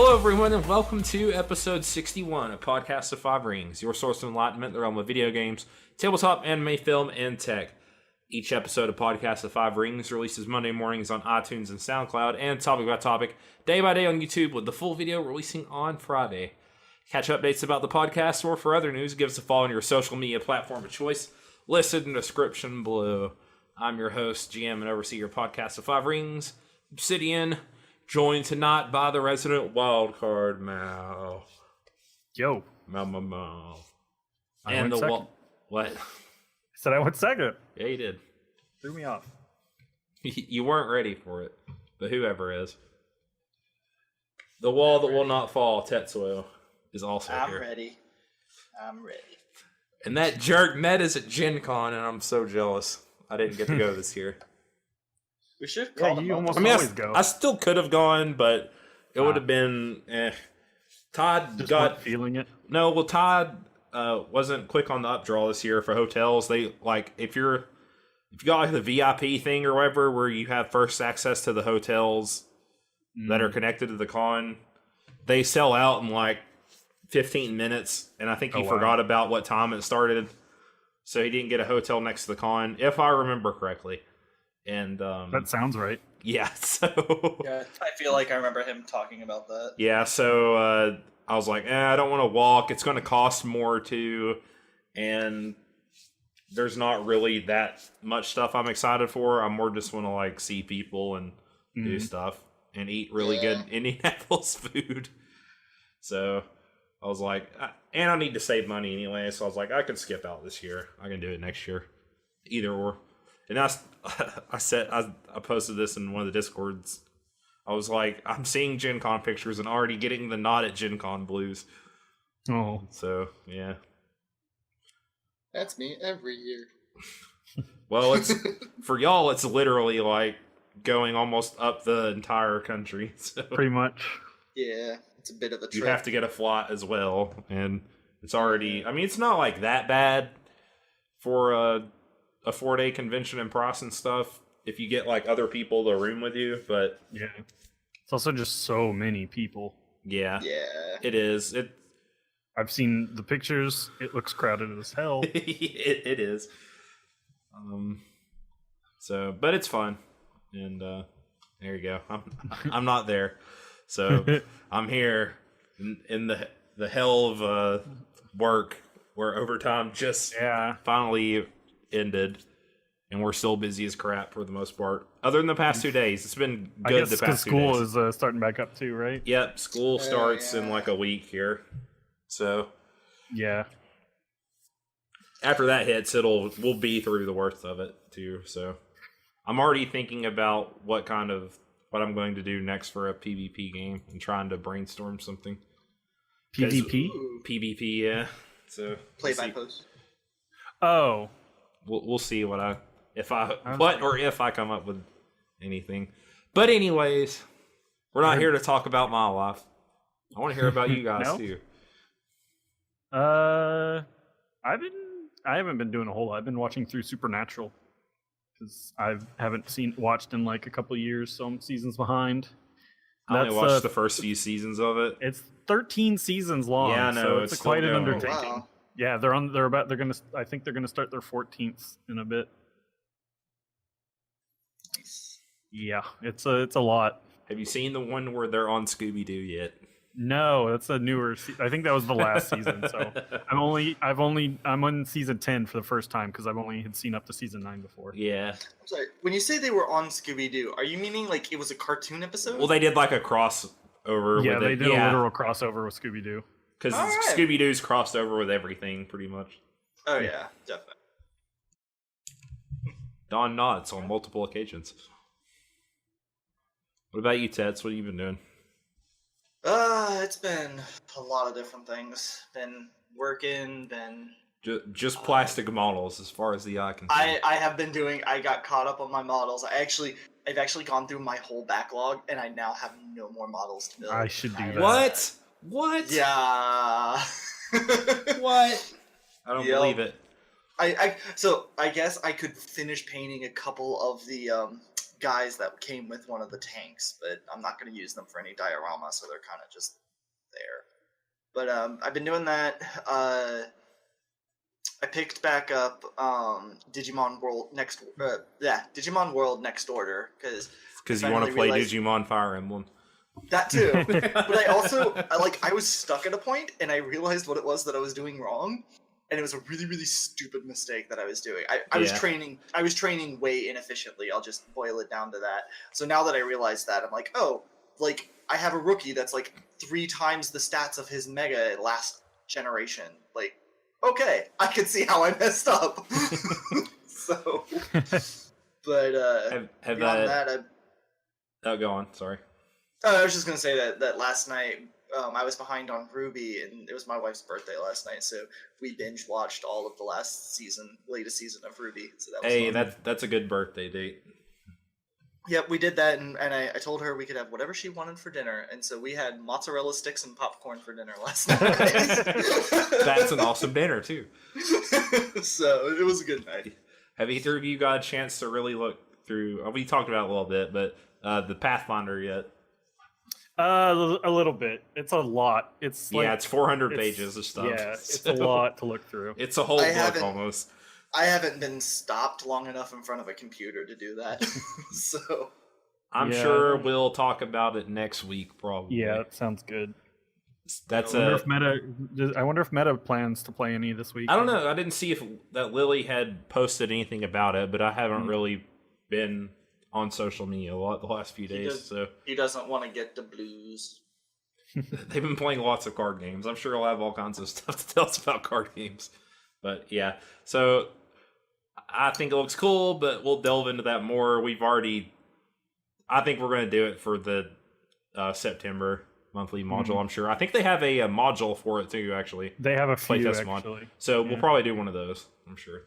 Hello, everyone, and welcome to episode 61 of Podcast of Five Rings, your source of enlightenment in the realm of video games, tabletop, anime, film, and tech. Each episode of Podcast of Five Rings releases Monday mornings on iTunes and SoundCloud, and topic by topic, day by day on YouTube, with the full video releasing on Friday. Catch updates about the podcast or for other news, give us a follow on your social media platform of choice, listed in the description below. I'm your host, GM, and oversee your Podcast of Five Rings, Obsidian, joined tonight by the resident wildcard, Mao. Yo. Mao. I went second. What? I said I went second. Yeah, you did. Threw me off. You weren't ready for it, but whoever is. The wall that will not fall, Tetsuo, is also here. I'm ready. And that jerk met us at Gen Con, and I'm so jealous. I didn't get to go this year. We should call you almost always go. I still could have gone, but it would have been Todd just got feeling it. No, well, Todd wasn't quick on the updraw this year for hotels. They if you got like the VIP thing or whatever, where you have first access to the hotels that are connected to the con, they sell out in like 15 minutes, and I think he forgot about what time it started, so he didn't get a hotel next to the con, if I remember correctly. And that sounds right. Yeah, so yeah, I feel like I remember him talking about that. Yeah, so I was like, I don't want to walk. It's going to cost more too, and there's not really that much stuff I'm excited for. I more just want to like see people and do stuff and eat really good Indianapolis food. So I was like, and I need to save money anyway. So I was like, I can skip out this year. I can do it next year, either or. And I posted this in one of the Discords. I was like, I'm seeing Gen Con pictures and already getting the nod at Gen Con blues. Oh. So, yeah. That's me every year. Well, it's for y'all, it's literally like going almost up the entire country. So pretty much. Yeah, it's a bit of a trip. You have to get a flight as well. And it's already, I mean, it's not like that bad for a 4-day convention and price and stuff if you get like other people to room with you, but yeah, it's also just so many people. Yeah, it is. I've seen the pictures. It looks crowded as hell. it is. So, but it's fun, and there you go. I'm not there, so I'm here in the hell of work where overtime just finally ended, and we're still busy as crap for the most part. Other than the past 2 days, it's been good. I guess the past 2 school days. is starting back up too, right? Yep, school starts in like a week here, so yeah. After that hits, we'll be through the worst of it too. So I'm already thinking about what I'm going to do next for a PvP game and trying to brainstorm something. PvP? PvP, yeah. So play by post. Oh. We'll see if I come up with anything. But anyways, we're not here to talk about my life. I want to hear about you guys too. I haven't been doing a whole lot. I've been watching through Supernatural because I haven't watched in like a couple of years, so I'm seasons behind. I only watched the first few seasons of it. It's 13 seasons long. Yeah, no, so it's quite an undertaking. Oh, wow. Yeah, I think they're gonna start their 14th in a bit. Nice. Yeah, it's a lot. Have you seen the one where they're on Scooby-Doo yet? No, that's a newer. I think that was the last season. So I'm on season 10 for the first time because I've only had seen up to season 9 before. Yeah. I'm sorry. When you say they were on Scooby-Doo, are you meaning like it was a cartoon episode? Well, they did like a crossover. Yeah, they did a literal crossover with Scooby-Doo. Because Scooby-Doo's crossed over with everything, pretty much. Oh, yeah, definitely. Don nods on multiple occasions. What about you, Tets? What have you been doing? It's been a lot of different things. Been working, Just plastic models, as far as the eye can see. I got caught up on my models. I've actually gone through my whole backlog, and I now have no more models to build. I should do that. What? Yeah. What? I don't believe it. So I guess I could finish painting a couple of the guys that came with one of the tanks, but I'm not going to use them for any diorama, so they're kind of just there. But I've been doing that. I picked back up Digimon World Next. Digimon World Next Order because you want to play Digimon Fire Emblem. That too, but I was stuck at a point, and I realized what it was that I was doing wrong, and it was a really, really stupid mistake that I was doing. I was training way inefficiently. I'll just boil it down to that. So now that I realize that, I'm like, oh, like I have a rookie that's like 3 times the stats of his Mega last generation. Like, okay, I can see how I messed up. So, but beyond that, oh, go on. Sorry. I was just gonna say that last night I was behind on Ruby, and it was my wife's birthday last night, so we binge watched all of the latest season of Ruby. So that was fun. That's a good birthday date. Yep, we did that, and I told her we could have whatever she wanted for dinner, and so we had mozzarella sticks and popcorn for dinner last night. That's an awesome dinner too. So it was a good night. Have either of you got a chance to really look through? We talked about it a little bit, but the Pathfinder yet? A little bit. It's a lot. It's like, it's 400 pages of stuff. Yeah, it's a lot to look through. It's a whole book almost. I haven't been stopped long enough in front of a computer to do that. So I'm sure we'll talk about it next week, probably. Yeah, that sounds good. That's I wonder if Meta plans to play any this week. I don't know. I didn't see if that Lily had posted anything about it, but I haven't really been on social media a lot the last few days. So he doesn't want to get the blues. They've been playing lots of card games. I'm sure he'll have all kinds of stuff to tell us about card games. But yeah, so I think it looks cool, but we'll delve into that more. I think we're going to do it for the September monthly module, I'm sure. I think they have a module for it too, actually. They have a few, actually. Mod. So we'll probably do one of those, I'm sure.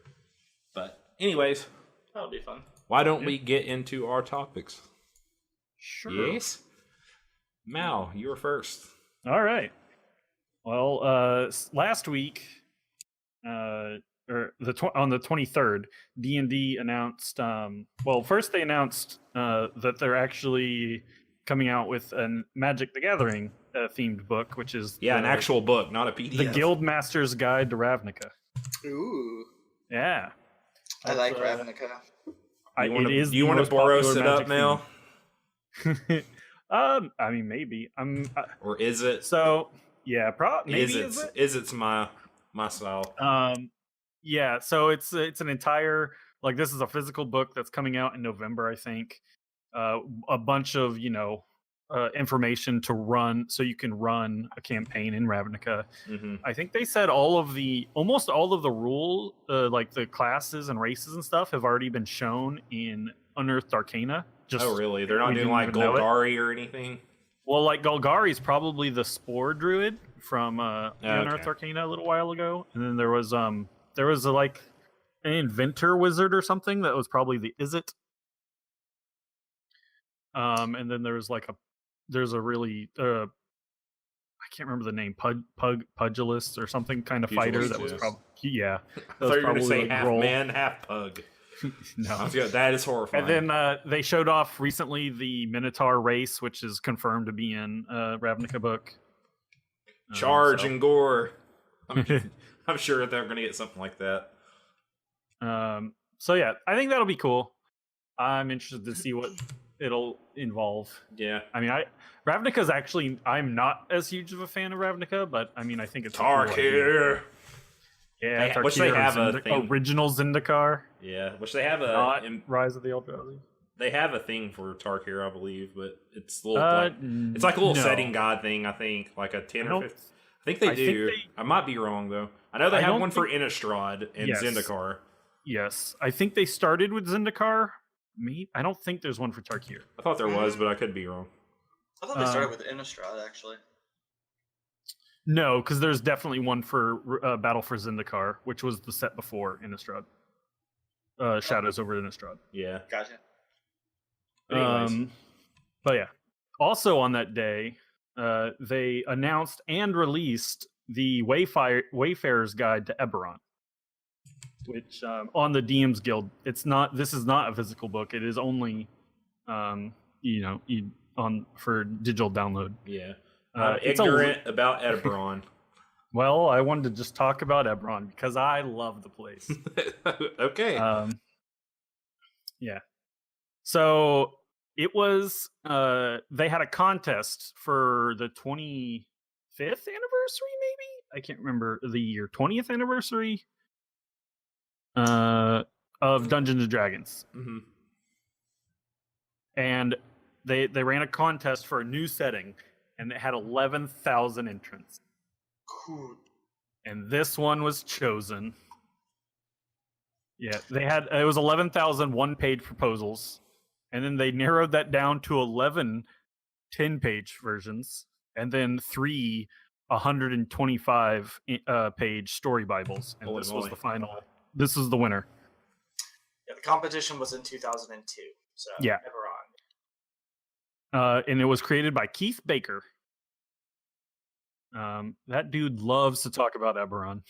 But anyways. That'll be fun. Why don't we get into our topics? Sure. Yes? Mao, you were first. All right. Well, last week, on the 23rd, D&D announced. First they announced that they're actually coming out with a Magic the Gathering themed book, which is an actual book, not a PDF. The Guildmaster's Guide to Ravnica. Ooh. Yeah. I like Ravnica. You want to Boros it up now? I mean, maybe. Or is it? So yeah, maybe is it's my style. Yeah. So it's an entire, like, this is a physical book that's coming out in November, I think. A bunch of information to run, so you can run a campaign in Ravnica. Mm-hmm. I think they said almost all of the rule, like the classes and races and stuff, have already been shown in Unearthed Arcana. Oh, really? They're not doing like Golgari or anything? Well, like Golgari's probably the Spore Druid from Unearthed Arcana a little while ago, and then there was like an Inventor Wizard or something that was probably the Izzet. And then there's a really I can't remember the name, Pugilist or something kind of fighter that was probably I thought you were going to say half man, half pug. No, that is horrifying. And then they showed off recently the Minotaur race, which is confirmed to be in Ravnica book. Charge and gore. I'm sure they're going to get something like that. So yeah, I think that'll be cool. I'm interested to see what it'll involve. Yeah. I mean, Ravnica's actually, I'm not as huge of a fan of Ravnica, but I mean, I think it's Tarkir. Yeah, which they have a thing. Original Zendikar. Yeah, which they have Rise of the Eldrazi. They have a thing for Tarkir, I believe, but it's a little it's like a little setting god thing. I think like a 10 or 15. I think they do. I might be wrong though. I know they have one for Innistrad and Zendikar. Yes, I think they started with Zendikar. I don't think there's one for Tarkir. I thought there was, but I could be wrong. I thought they started with Innistrad, actually. No, because there's definitely one for Battle for Zendikar, which was the set before Innistrad. Shadows over Innistrad. Yeah. Gotcha. But yeah. Also on that day, they announced and released the Wayfarer's Guide to Eberron, which on the DM's Guild, this is not a physical book. It is only for digital download. Yeah. I'm It's ignorant about Eberron. Well, I wanted to just talk about Eberron because I love the place. Okay. Yeah. So it was. They had a contest for the 25th anniversary, maybe I can't remember the year. 20th anniversary. Of Dungeons and Dragons. Mm-hmm. And they ran a contest for a new setting, and it had 11,000 entrants. Cool. And this one was chosen. Yeah, it was 11,000 one-page proposals, and then they narrowed that down to 11 10-page versions, and then 3 125 page story Bibles, and this was the final. This is the winner. Yeah, the competition was in 2002. So yeah, Eberron. And it was created by Keith Baker. That dude loves to talk about Eberron.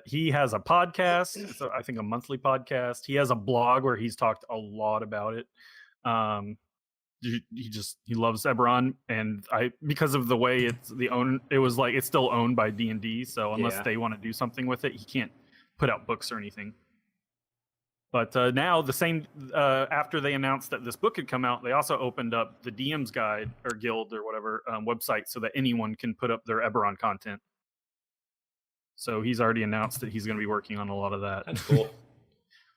He has a podcast. So I think a monthly podcast. He has a blog where he's talked a lot about it. He loves Eberron, and because of the way it's still owned by D&D, so unless they want to do something with it, he can't put out books or anything. But now after they announced that this book had come out, they also opened up the DM's Guide or Guild or whatever website so that anyone can put up their Eberron content. So he's already announced that he's going to be working on a lot of that. That's cool.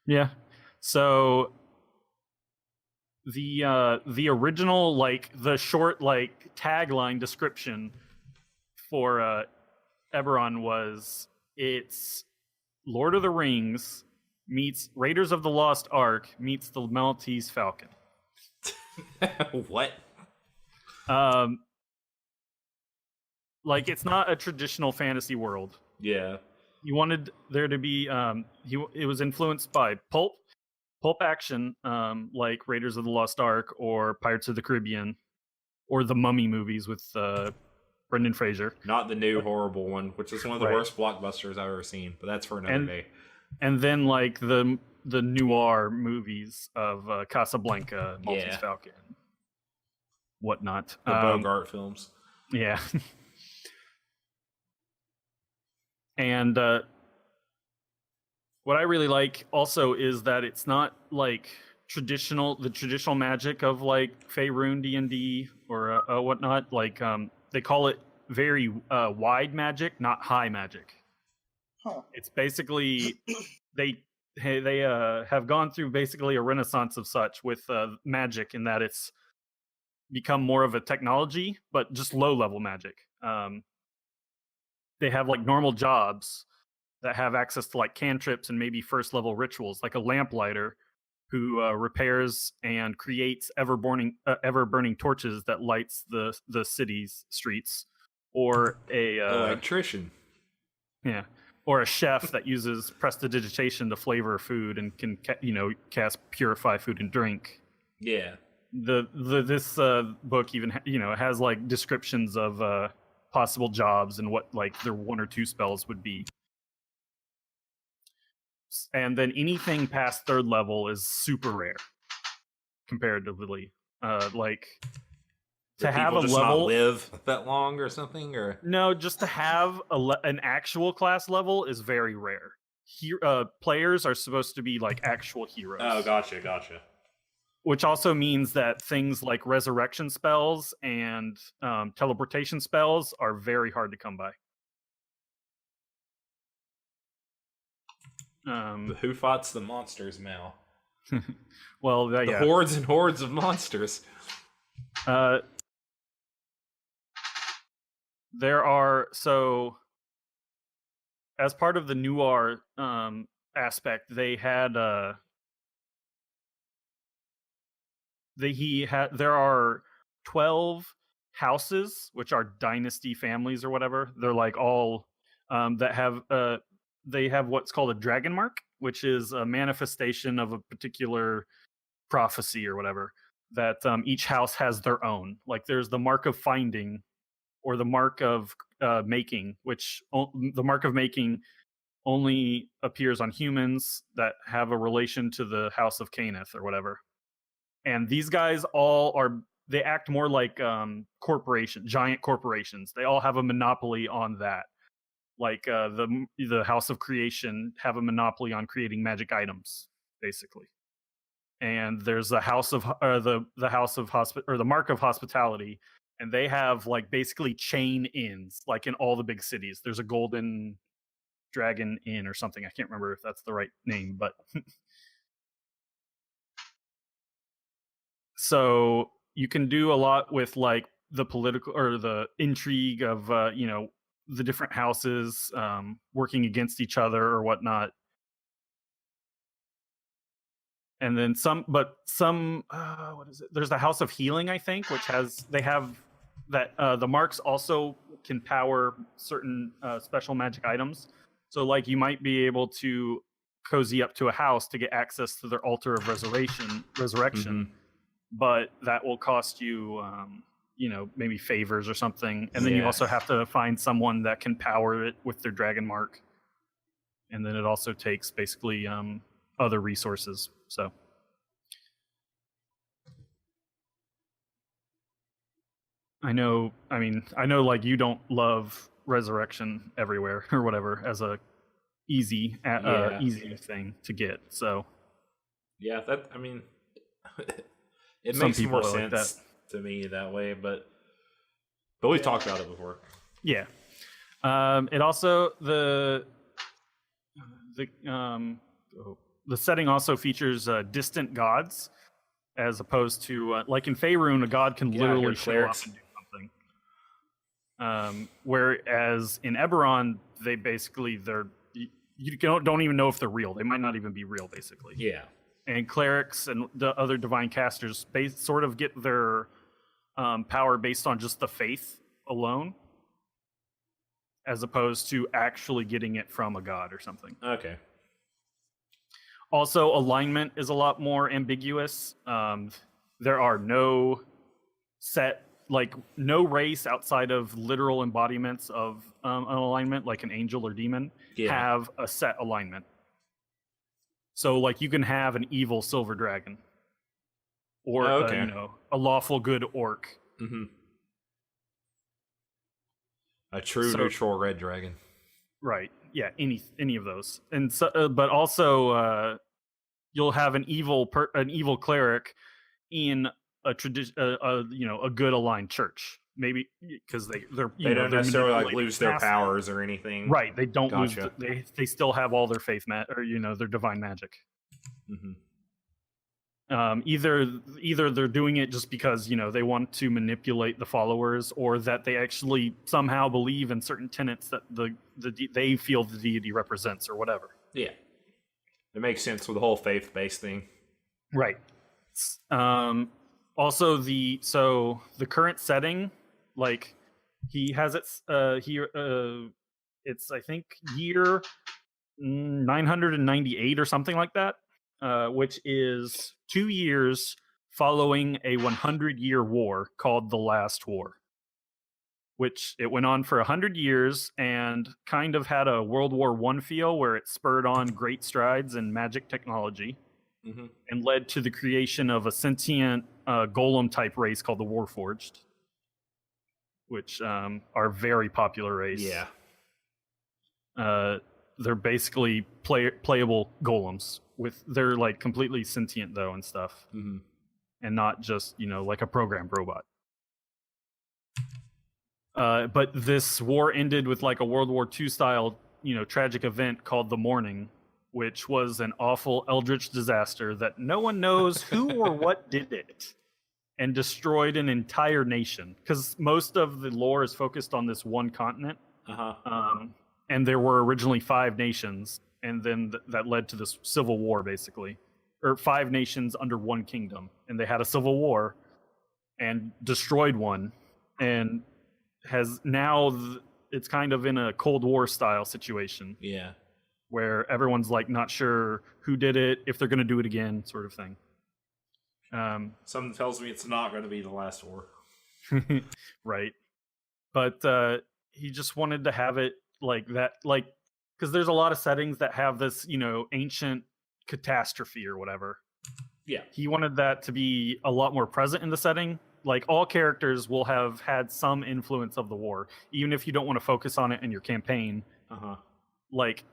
Yeah. So the original, the short tagline description for Eberron was, it's Lord of the Rings meets Raiders of the Lost Ark meets the Maltese Falcon. What? It's not a traditional fantasy world. Yeah. He wanted there to be it was influenced by pulp action, like Raiders of the Lost Ark or Pirates of the Caribbean or the Mummy movies with Brendan Fraser. Not the new horrible one, which is one of the worst blockbusters I've ever seen, but that's for another day. And then the noir movies of Casablanca, Maltese Falcon, whatnot. The Bogart films. Yeah. And what I really like also is that it's not the traditional magic of Faerun D&D or whatnot. They call it very wide magic, not high magic. Huh. It's basically they have gone through basically a renaissance of such with magic, in that it's become more of a technology, but just low level magic. They have normal jobs that have access to cantrips and maybe first level rituals, like a lamplighter who repairs and creates ever burning torches that lights the city's streets, or a electrician. Yeah. Or a chef that uses prestidigitation to flavor food and can cast purify food and drink. Yeah. This book even has descriptions of possible jobs and what their 1 or 2 spells would be. And then anything past 3rd level is super rare comparatively. To have a level, not live that long or something, or no, just to have an actual class level is very rare. Players are supposed to be actual heroes. Oh, gotcha. Which also means that things like resurrection spells and teleportation spells are very hard to come by. Who fights the monsters, Mal? Well, the hordes and hordes of monsters. There are, so as part of the noir aspect, they had there are 12 houses, which are dynasty families or whatever. They're all that have they have what's called a dragon mark, which is a manifestation of a particular prophecy or whatever, that each house has their own. There's the mark of finding, or the mark of making, which the mark of making only appears on humans that have a relation to the house of Caneth or whatever. And these guys all they act more like giant corporations. They all have a monopoly on that. Like the House of Creation have a monopoly on creating magic items, basically. And there's the House of the House of or the Mark of Hospitality, and they have like basically chain inns, like in all the big cities. There's a Golden Dragon Inn or something. I can't remember if that's the right name, but so you can do a lot with like the political or the intrigue of the different houses working against each other or whatnot. And then what is it? There's the House of Healing, I think, which they have that the marks also can power certain special magic items. So like you might be able to cozy up to a house to get access to their altar of resurrection, Mm-hmm. but that will cost you maybe favors or something. And then you also have to find someone that can power it with their dragon mark. And then it also takes basically other resources. So I know like you don't love Resurrection Everywhere or whatever as a easy thing to get. So yeah, it Some makes people more are like sense to me that way, but we've talked about it before. Yeah. It also the setting also features distant gods, as opposed to like in Faerun, a god can literally show up and do something. Whereas in Eberron, they basically you don't even know if they're real. They might not even be real, basically. Yeah. And clerics and the other divine casters sort of get their power based on just the faith alone, as opposed to actually getting it from a god or something. Okay. Also, alignment is a lot more ambiguous. There are no race outside of literal embodiments of an alignment, like an angel or demon, have a set alignment. So, like, you can have an evil silver dragon, or a lawful good orc. Mm-hmm. A true neutral red dragon. Right. Yeah. Any of those, and so, but also you'll have an evil cleric in a good aligned church, maybe because they don't necessarily like lose their powers or anything. Right. They don't lose. They still have all their faith or their divine magic. Mm-hmm. Either they're doing it just because they want to manipulate the followers, or that they actually somehow believe in certain tenets that they feel the deity represents, or whatever. Yeah, it makes sense with the whole faith-based thing. Right. Also, the current setting, like he has it's I think year 998 or something like that. Which is 2 years following a 100-year war called the Last War, which it went on for 100 years and kind of had a World War I feel, where it spurred on great strides in magic technology, mm-hmm. and led to the creation of a sentient golem-type race called the Warforged, which are a very popular race. Yeah. They're basically playable golems. They're like completely sentient though and stuff, mm-hmm. and not just like a programmed robot. But this war ended with like a World War II style tragic event called the Morning, which was an awful eldritch disaster that no one knows who or what did it, and destroyed an entire nation, because most of the lore is focused on this one continent. And there were originally 5 nations, and then that led to this civil war, basically. Or 5 nations under one kingdom, and they had a civil war and destroyed one, and it's kind of in a Cold War style situation. Yeah. Where everyone's like not sure who did it, if they're going to do it again, sort of thing. Something tells me it's not going to be the last war. Right. But he just wanted to have it like that, like, because there's a lot of settings that have this ancient catastrophe or whatever, Yeah. He wanted that to be a lot more present in the setting. Like all characters will have had some influence of the war, even if you don't want to focus on it in your campaign. Like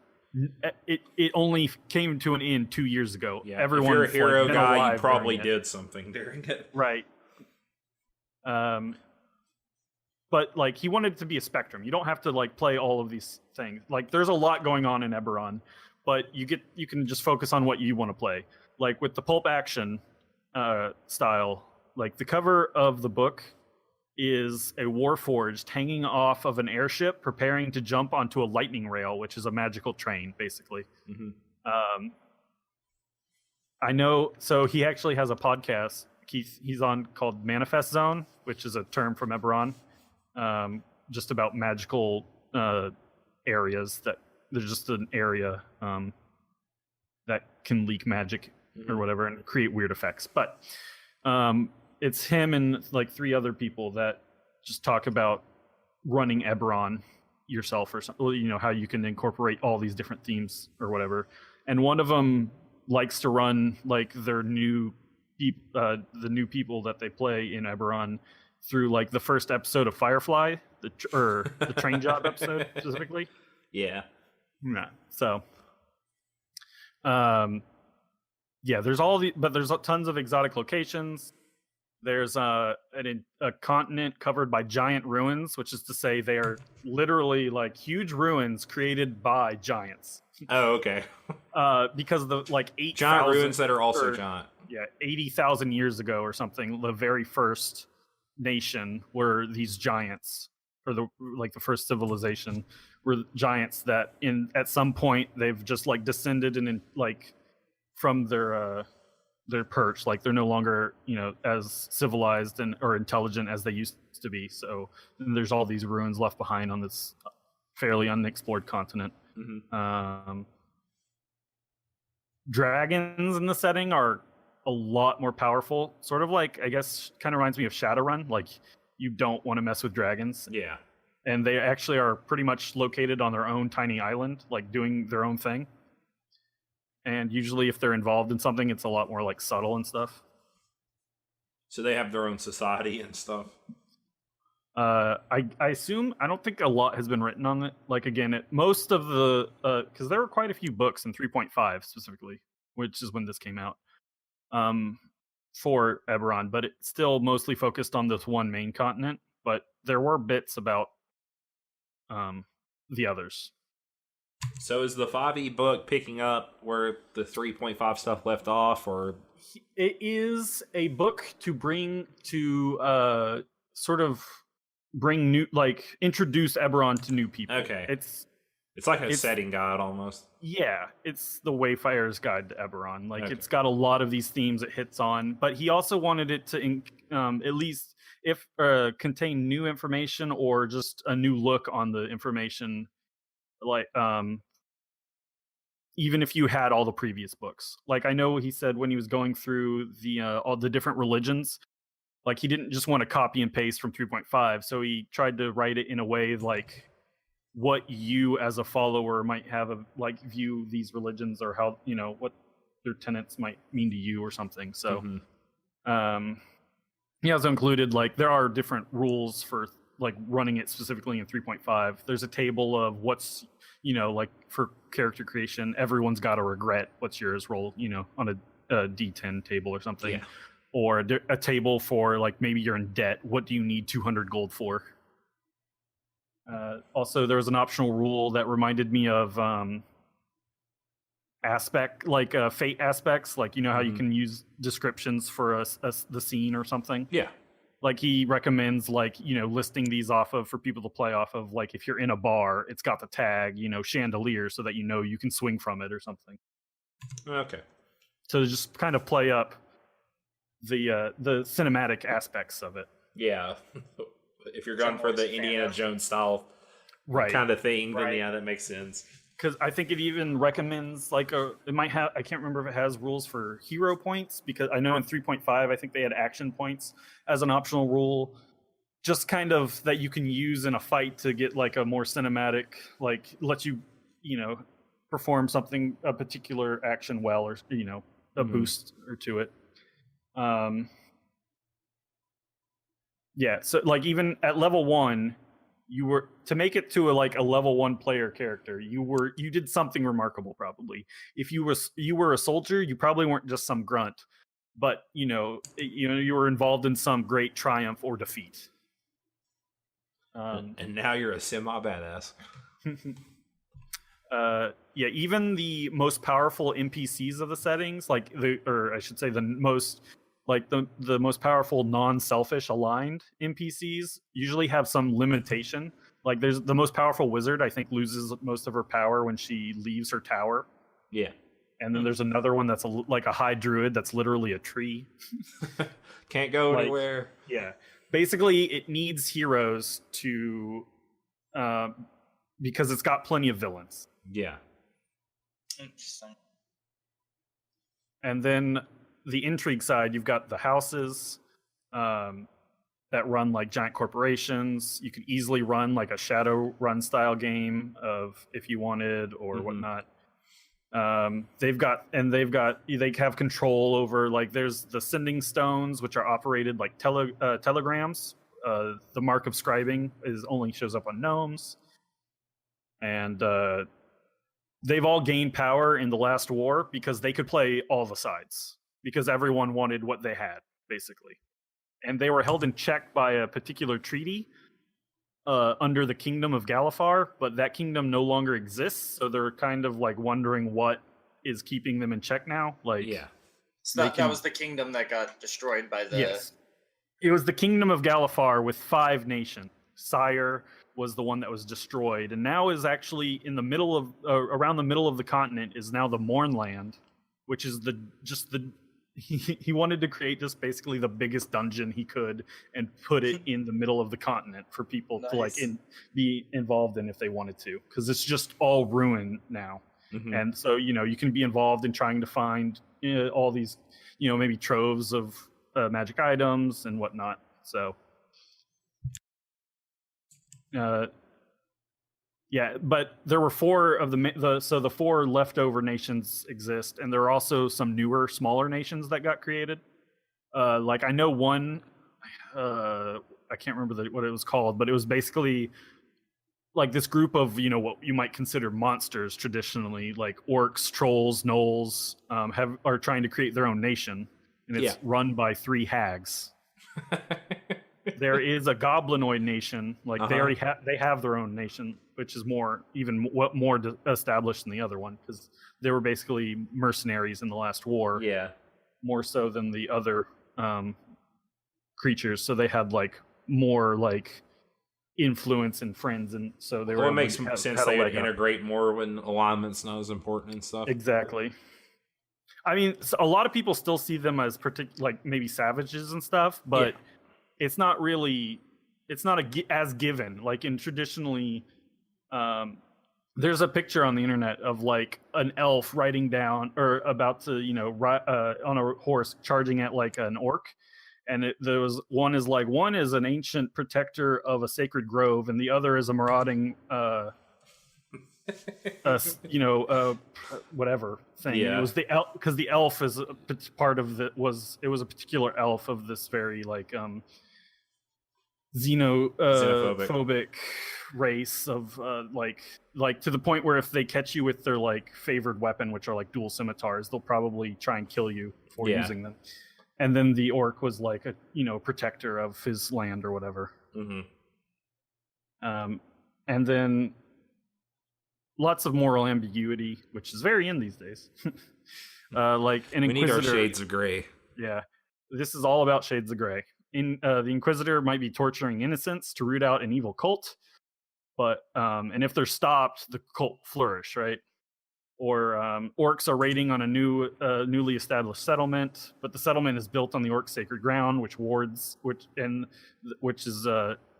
it only came to an end 2 years ago. Yeah. Everyone's, if you're a hero been guy, alive you probably during it. did something during it. Right. But like he wanted it to be a spectrum. You don't have to like play all of these things. Like there's a lot going on in Eberron, but you can just focus on what you want to play. Like with the pulp action style, like the cover of the book is a warforged hanging off of an airship preparing to jump onto a lightning rail, which is a magical train, basically. I know, so he actually has a podcast he's on called Manifest Zone, which is a term from Eberron, just about magical areas that there's just an area that can leak magic or whatever and create weird effects. But it's him and like 3 other people that just talk about running Eberron yourself or something, you know, how you can incorporate all these different themes or whatever. And one of them likes to run like their new the new people that they play in Eberron through like the first episode of Firefly, the train job episode specifically. Yeah. So yeah, there's there's tons of exotic locations. There's a continent covered by giant ruins, which is to say they are literally like huge ruins created by giants. Oh, okay. Because of the like 8,000 giant ruins that are also giant. Yeah, 80,000 years ago or something, the very first nation were these giants, or the first civilization were giants that at some point they've just like descended and like from their perch, like they're no longer, you know, as civilized or intelligent as they used to be. So there's all these ruins left behind on this fairly unexplored continent. Dragons in the setting are a lot more powerful, sort of like, I guess, kind of reminds me of Shadowrun. Like you don't want to mess with dragons. Yeah. And they actually are pretty much located on their own tiny island, like doing their own thing. And usually if they're involved in something, it's a lot more like subtle and stuff. So they have their own society and stuff. I assume, I don't think a lot has been written on it. Like again, most of the because there were quite a few books in 3.5 specifically, which is when this came out, for Eberron, but it's still mostly focused on this one main continent. But there were bits about the others. So is the 5e book picking up where the 3.5 stuff left off, or it is a book to bring to sort of bring new, like introduce Eberron to new people. Okay. It's like a setting guide almost. Yeah, it's the Wayfinder's Guide to Eberron. Like Okay. It's got a lot of these themes it hits on, but he also wanted it to at least if contain new information or just a new look on the information, like even if you had all the previous books. Like I know he said when he was going through the all the different religions, like he didn't just want to copy and paste from 3.5, so he tried to write it in a way like what you as a follower might have like view these religions, or how, you know, what their tenets might mean to you or something. So he also included like there are different rules for like running it specifically in 3.5. There's a table of what's, you know, like for character creation, everyone's got a regret. What's yours? Roll, you know, on a D10 table or something. Yeah. Or a table for like maybe you're in debt. What do you need 200 gold for? Also, there was an optional rule that reminded me of fate aspects. Like, you know how you can use descriptions for the scene or something. Yeah. Like he recommends, like, you know, listing these off of for people to play off of. Like if you're in a bar, it's got the tag, you know, chandelier, so that you know you can swing from it or something. Okay. So just kind of play up the cinematic aspects of it. Yeah. If you're going for the Indiana Jones style kind of thing, then yeah, that makes sense. Because I think it even recommends like it might have, I can't remember if it has rules for hero points, because I know in 3.5 I think they had action points as an optional rule, just kind of that you can use in a fight to get like a more cinematic, like let you, you know, perform a particular action well, or, you know, a boost or to it. Yeah, so like even at level 1, you were to make it to a level 1 player character, you did something remarkable probably. If you were a soldier, you probably weren't just some grunt, but you were involved in some great triumph or defeat. And now you're a semi badass. Yeah, even the most powerful NPCs of the settings, or I should say the most powerful non-selfish aligned NPCs usually have some limitation. Like there's the most powerful wizard, I think, loses most of her power when she leaves her tower. Yeah. And then there's another one that's like a high druid that's literally a tree. Can't go anywhere. Yeah. Basically, it needs heroes to because it's got plenty of villains. Yeah. Interesting. And then the intrigue side, you've got the houses that run like giant corporations. You could easily run like a shadow run style game of if you wanted or whatnot. They have control over, like, there's the sending stones, which are operated like telegrams. The mark of scribing only shows up on gnomes, and they've all gained power in the last war because they could play all the sides because everyone wanted what they had basically, and they were held in check by a particular treaty under the Kingdom of Galifar, but that kingdom no longer exists, so they're kind of like wondering what is keeping them in check now. Like, yeah, so that was the kingdom that got destroyed by the. Yes, it was the Kingdom of Galifar with 5 nations. Sire was the one that was destroyed, and now is actually in the middle of around the middle of the continent is now the Mournland, which is he wanted to create just basically the biggest dungeon he could and put it in the middle of the continent for people to be involved in if they wanted to, because it's just all ruin now. And so you can be involved in trying to find all these maybe troves of magic items and whatnot. So yeah, but there were 4 of the 4 leftover nations exist, and there are also some newer, smaller nations that got created. Like I know one, I can't remember what it was called, but it was basically like this group of what you might consider monsters traditionally, like orcs, trolls, gnolls, are trying to create their own nation, and it's run by 3 hags. There is a goblinoid nation, like they have their own nation, which is more established than the other one, because they were basically mercenaries in the last war. Yeah, more so than the other creatures, so they had like more like influence and friends, and so they were. It makes sense they would integrate more when alignment's not as important and stuff. Exactly. I mean, a lot of people still see them as like maybe savages and stuff, but it's not really. It's not as given. Like in traditionally, there's a picture on the internet of like an elf riding down or about to on a horse charging at like an orc, and one is an ancient protector of a sacred grove, and the other is a marauding whatever thing. Yeah. It was the elf, because the elf is part of it was a particular elf of this very like xenophobic race of like to the point where if they catch you with their like favored weapon, which are like dual scimitars, they'll probably try and kill you before using them. And then the orc was like a protector of his land or whatever. And then lots of moral ambiguity, which is very in these days. Like an Inquisitor. We need our shades of gray. Yeah, this is all about shades of gray. The Inquisitor might be torturing innocents to root out an evil cult, but and if they're stopped, the cult flourish, right? Or orcs are raiding on a newly established settlement, but the settlement is built on the orc sacred ground, which is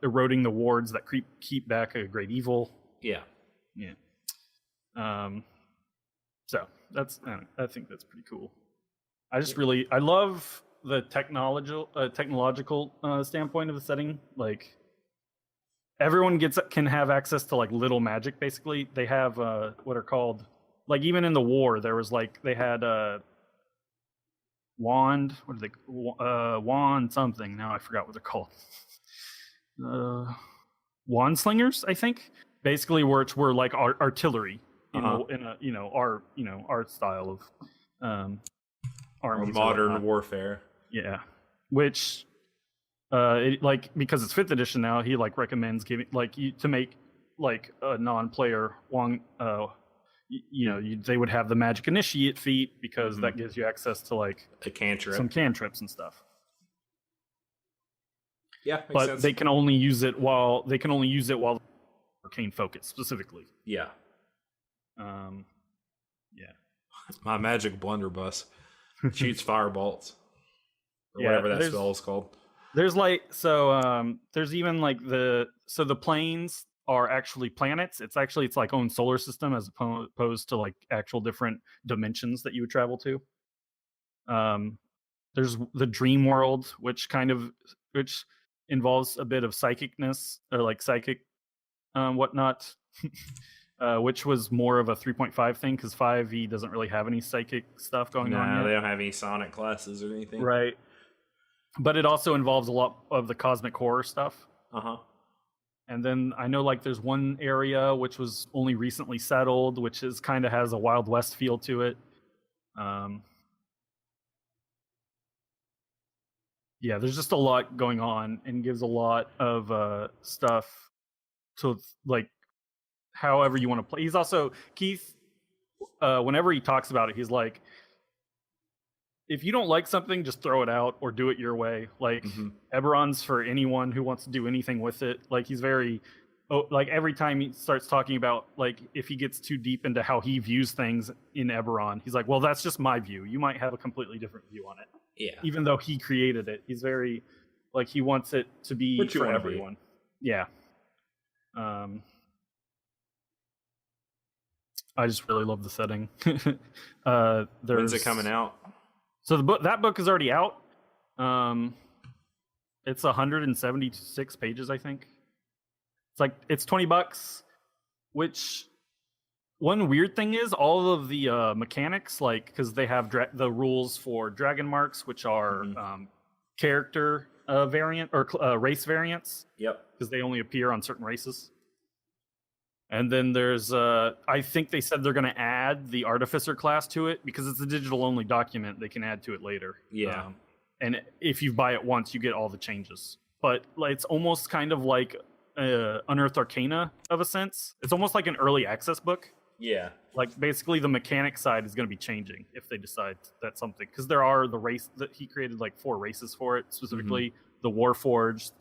eroding the wards that keep back a great evil. Yeah. So I think that's pretty cool. I love the technological standpoint of the setting. Like everyone can have access to like little magic. Basically, they have what are called, like, even in the war there was like they had wand. What are they? Wand something. Now I forgot what they're called. Wand slingers, I think. Basically, which were like artillery in our style of armies. Modern warfare. Yeah, which because it's 5th edition now, he like recommends giving to make like a non-player they would have the magic initiate feat because that gives you access to like a cantrip, some cantrips and stuff. Yeah, but sense. they can only use it while arcane focus specifically. Yeah. Yeah. My magic blunderbuss shoots firebolts. Or whatever that spell is called. There's there's even like the planes are actually planets. It's like own solar system as opposed to like actual different dimensions that you would travel to. There's the dream world, which involves a bit of psychicness or like psychic whatnot. Which was more of a 3.5 thing because 5e doesn't really have any psychic stuff going on yet. They don't have any sonic classes or anything. Right. But it also involves a lot of the cosmic horror stuff. And then I know like there's one area which was only recently settled, which is kind of has a Wild West feel to it. Yeah, there's just a lot going on and gives a lot of stuff to like however you want to play. He's also Keith. Whenever he talks about it, he's like, if you don't like something, just throw it out or do it your way. Like Eberron's for anyone who wants to do anything with it. Like he's very, like every time he starts talking about like if he gets too deep into how he views things in Eberron, he's like, well, that's just my view. You might have a completely different view on it. Yeah. Even though he created it, he's very like he wants it to be for everyone. Yeah. I just really love the setting. When's it coming out? So that book is already out. It's 176 pages, I think. It's $20, which one weird thing is all of the mechanics, like because they have the rules for dragon marks, which are character variant or race variants. Yep. Because they only appear on certain races. And then there's, I think they said they're going to add the Artificer class to it because it's a digital-only document. They can add to it later. Yeah. And if you buy it once, you get all the changes. But it's almost kind of like Unearthed Arcana of a sense. It's almost like an early access book. Yeah. Like basically the mechanic side is going to be changing if they decide that's something. Because there are the race that he created like 4 races for it, specifically the Warforged,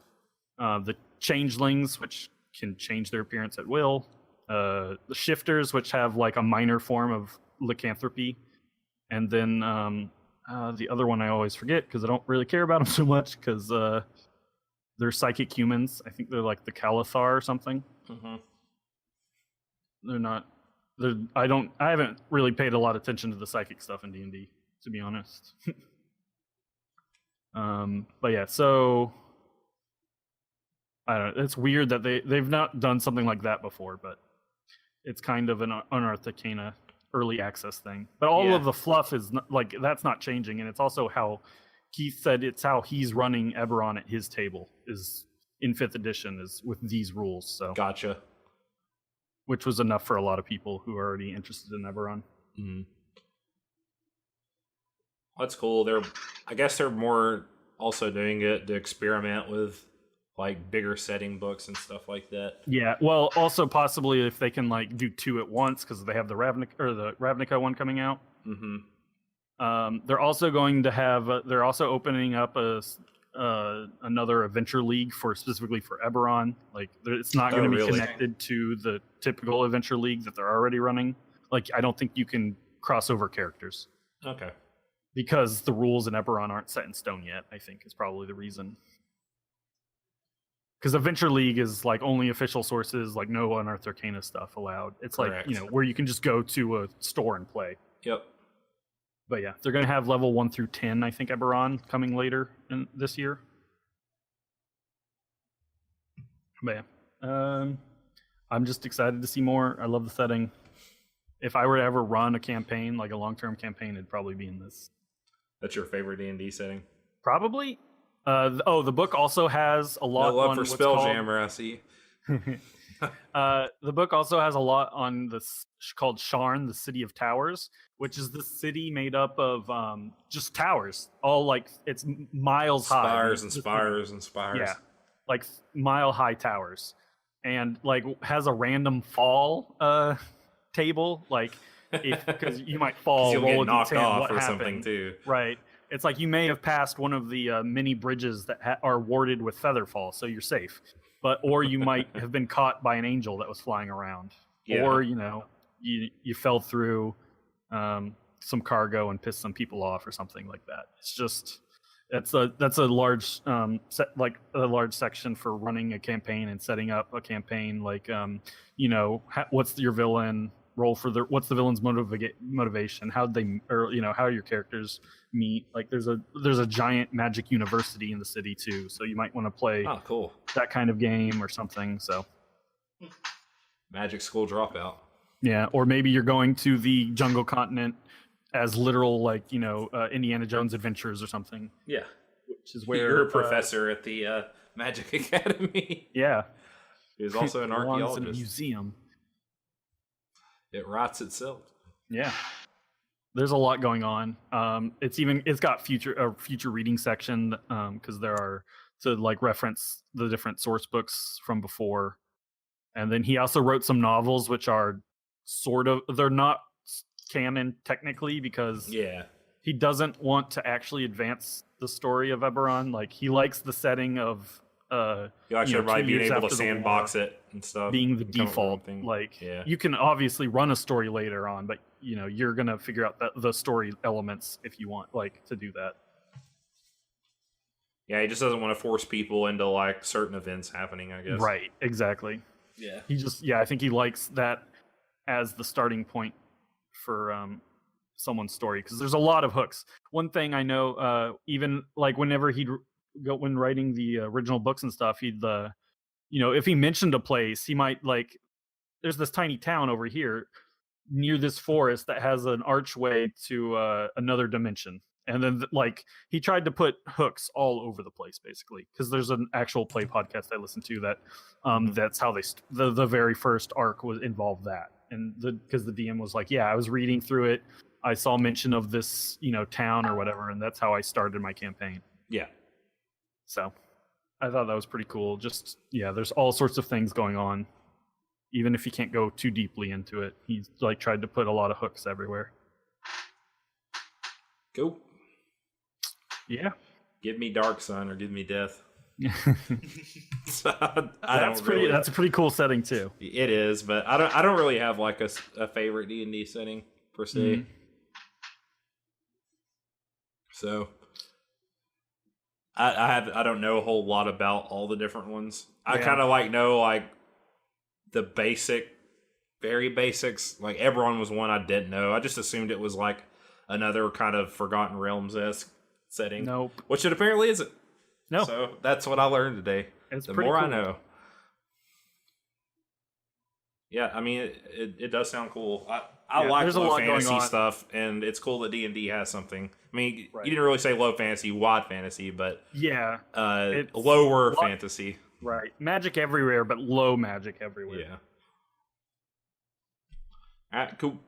the Changelings, which can change their appearance at will. The Shifters, which have like a minor form of lycanthropy, and then the other one I always forget because I don't really care about them so much because they're psychic humans. I think they're like the Calathar or something. They're not. I haven't really paid a lot of attention to the psychic stuff in D&D, to be honest. But yeah, so I don't know. It's weird that they've not done something like that before, but it's kind of an Unearthed Arcana early access thing. But all of the fluff is like that's not changing, and it's also how Keith said it's how he's running Eberron at his table is in 5th edition is with these rules. So gotcha. Which was enough for a lot of people who are already interested in Eberron. That's cool. I guess they're more also doing it to experiment with like bigger setting books and stuff like that. Yeah, well, also possibly if they can like do 2 at once because they have the Ravnica one coming out. They're also going to have. They're also opening up another adventure league specifically for Eberron. Like it's not going to be connected to the typical adventure league that they're already running. Like I don't think you can cross over characters. Okay. Because the rules in Eberron aren't set in stone yet. I think is probably the reason. Because Adventure League is like only official sources, like no Unearthed Arcana stuff allowed. It's correct. Like, where you can just go to a store and play. Yep. But yeah, they're going to have level 1 through 10, I think, Eberron coming later in this year. But yeah, I'm just excited to see more. I love the setting. If I were to ever run a campaign, like a long-term campaign, it'd probably be in this. That's your favorite D&D setting? Probably. The book also has a lot No love on for what's Spelljammer, I see. The book also has a lot on this called Sharn, the City of Towers, which is the city made up of just towers, all like it's miles high. Spires and spires and spires. Yeah, like mile high towers, and like has a random fall table, like because you might fall, you'll roll get a knocked D10, off what or happened? something too. Right. It's like you may have passed one of the mini bridges that are warded with featherfall, so you're safe. Or you might have been caught by an angel that was flying around, or you fell through some cargo and pissed some people off or something like that. It's just that's a large a large section for running a campaign and setting up a campaign. Like what's your villain? Roll for what's the villain's motivation? How how your characters meet? Like there's a giant magic university in the city too, so you might want to play cool. that kind of game or something. So Magic School Dropout. Yeah, or maybe you're going to the jungle continent as literal Indiana Jones adventures or something. Yeah, which is where you're a professor at the Magic Academy. Yeah, he was also an archaeologist. In a museum. It rots itself. Yeah, there's a lot going on. It's got future reading section because there are to like reference the different source books from before, and then he also wrote some novels which are they're not canon technically because he doesn't want to actually advance the story of Eberron. Like he likes the setting of you like everybody being able to sandbox it and stuff, being the default. Like you can obviously run a story later on, but you're gonna figure out the story elements if you want to do that. Yeah, he just doesn't want to force people into like certain events happening, I guess. Right, exactly. Yeah. I think he likes that as the starting point for someone's story because there's a lot of hooks. One thing I know, even like whenever when writing the original books and stuff, he'd if he mentioned a place, he might there's this tiny town over here near this forest that has an archway to another dimension, and then he tried to put hooks all over the place basically because there's an actual play podcast I listened to that that's how the very first arc was involved that, and because the DM was like, I was reading through it, I saw mention of this town or whatever, and that's how I started my campaign. Yeah. So I thought that was pretty cool. Just, there's all sorts of things going on. Even if you can't go too deeply into it, he's tried to put a lot of hooks everywhere. Cool. Yeah. Give me Dark Sun or give me Death. That's a pretty cool setting too. It is, but I don't really have like a favorite D&D setting per se. Mm-hmm. So I don't know a whole lot about all the different ones. I kind of know the very basics. Like Eberron was one I didn't know. I just assumed it was like another kind of Forgotten Realms-esque setting. Nope. Which it apparently isn't. No. So that's what I learned today. It's the pretty more cool. I know. Yeah, I mean it does sound cool. I like low fantasy stuff, and it's cool that D&D has something. I mean, you didn't really say low fantasy, wide fantasy, but lower fantasy. Right, magic everywhere, but low magic everywhere. Yeah. All right, cool.